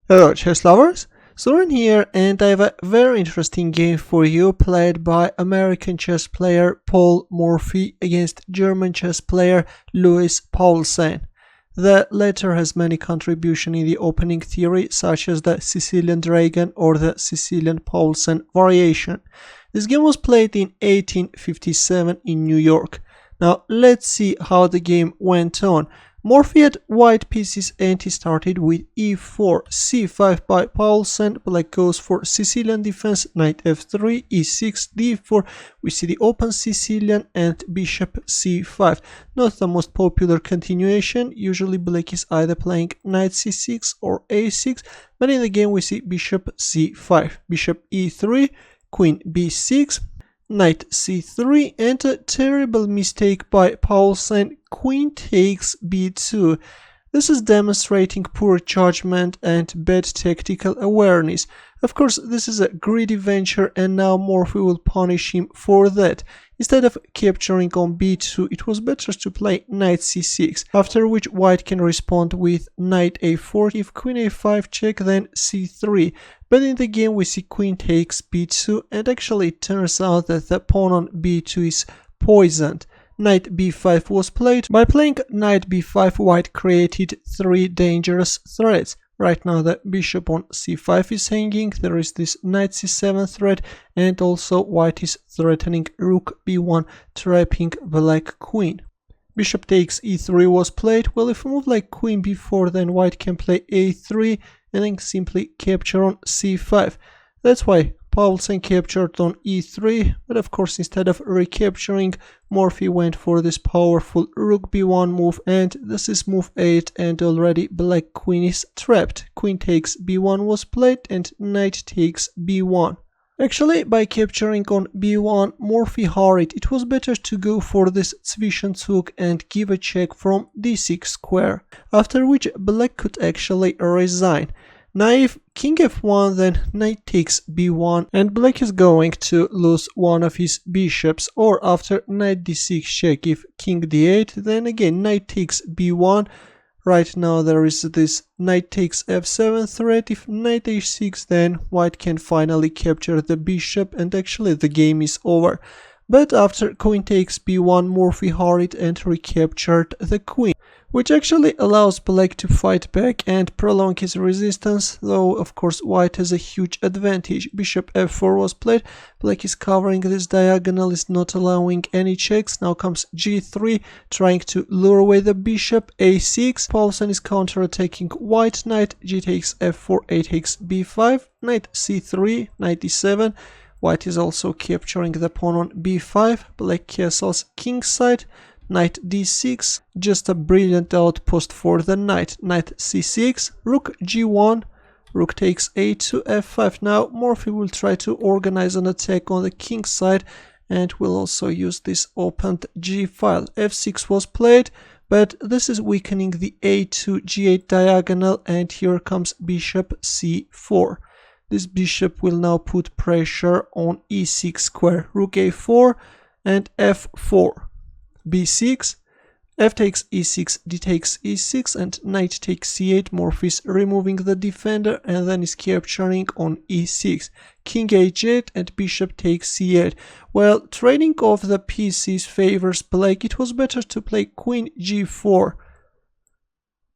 Hello chess lovers, Soren here, and I have a very interesting game for you played by American chess player Paul Morphy against German chess player Louis Paulsen. The latter has many contributions in the opening theory, such as the Sicilian dragon or the Sicilian Paulsen variation. This game was played in 1857 in New York. Now let's see how the game went on. Morphy had white pieces and he started with e4, c5 by Paulsen. Black goes for Sicilian defense, knight f3, e6, d4. We see the open Sicilian and bishop c5. Not the most popular continuation. Usually black is either playing knight c6 or a6, but in the game we see bishop c5, bishop e3, queen b6, knight c3, and a terrible mistake by Paulsen, queen takes b2. This is demonstrating poor judgment and bad tactical awareness. Of course, this is a greedy venture and now Morphy will punish him for that. Instead of capturing on b2, it was better to play knight c6, after which white can respond with knight a4. If queen a5 check, then c3. But in the game we see queen takes b2, and actually it turns out that the pawn on b2 is poisoned. Knight b5 was played. By playing knight b5, white created three dangerous threats. Right now the bishop on c5 is hanging, there is this knight c7 threat, and also white is threatening rook b1, trapping black queen. Bishop takes e3 was played. Well, if we move like queen b4, then white can play a3 and then simply capture on c5. That's why Paulsen captured on e3, but of course instead of recapturing, Morphy went for this powerful rook b1 move, and this is move 8, and already black queen is trapped. Queen takes b1 was played and knight takes b1. Actually, by capturing on b1, Morphy hurried. It was better to go for this Zwischenzug and give a check from d6 square, after which black could actually resign. Now if king f1, then knight takes b1, and black is going to lose one of his bishops, or after knight d6 check, if king d8, then again knight takes b1. Right now there is this knight takes f7 threat. If knight h6, then white can finally capture the bishop and actually the game is over. But after queen takes b1, Morphy hurried and recaptured the queen, which actually allows black to fight back and prolong his resistance, though of course white has a huge advantage. Bishop f4 was played, black is covering this diagonal, is not allowing any checks. Now comes g3, trying to lure away the bishop, a6, Paulsen is counterattacking white, knight, g takes f4, a takes b5, knight c3, knight d7, white is also capturing the pawn on b5, black castles kingside, knight d6, just a brilliant outpost for the knight, knight c6, rook g1, rook takes a2, f5. Now Morphy will try to organize an attack on the king side and will also use this opened g file. f6 was played, but this is weakening the a2 g8 diagonal, and here comes bishop c4. This bishop will now put pressure on e6 square, rook a4 and f4. b6, f takes e6, d takes e6, and knight takes c8. Morphy is removing the defender and then is capturing on e6. King h8 and bishop takes c8. Well, trading off the pieces favors black. It was better to play queen g4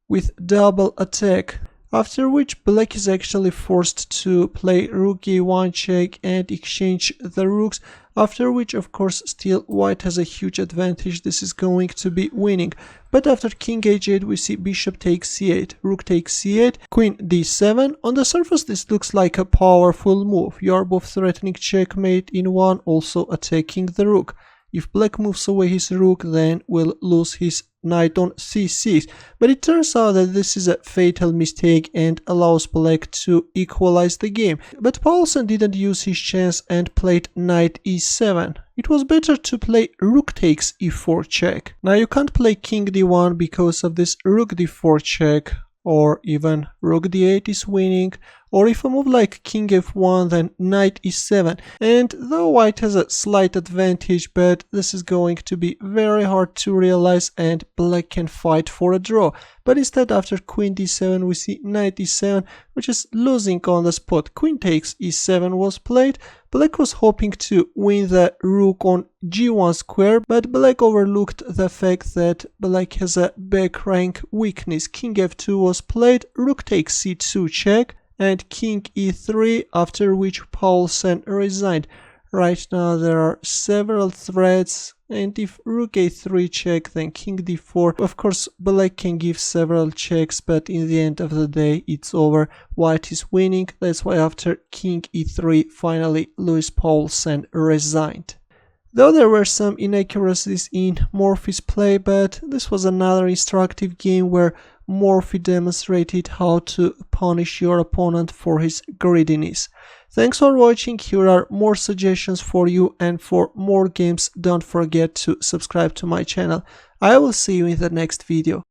with double attack, after which black is actually forced to play rook a1 check and exchange the rooks, after which of course still white has a huge advantage. This is going to be winning. But after king h8 we see bishop takes c8, rook takes c8, queen d7. On the surface this looks like a powerful move. You are both threatening checkmate in one, also attacking the rook. If black moves away his rook, then will lose his knight on c6. But it turns out that this is a fatal mistake and allows black to equalize the game. But Paulsen didn't use his chance and played knight e7. It was better to play rook takes e4 check. Now you can't play king d1 because of this rook d4 check. or even rook d8 is winning, or if a move like king f1 then knight e7. And though white has a slight advantage, but this is going to be very hard to realize and black can fight for a draw. But instead, after queen d7 we see knight e7, which is losing on the spot. Queen takes e7 was played. Black was hoping to win the rook on g1 square, but black overlooked the fact that black has a back rank weakness. King f2 was played, rook takes c2 check, and king e3, after which Paulsen resigned. Right now there are several threats, and if rook a3 check, then king d4. Of course, black can give several checks, but in the end of the day it's over. White is winning. That's why after king e3, finally Louis Paulsen resigned. Though there were some inaccuracies in Morphy's play, but this was another instructive game where Morphy demonstrated how to punish your opponent for his greediness. Thanks for watching. Here are more suggestions for you, and for more games don't forget to subscribe to my channel. I will see you in the next video.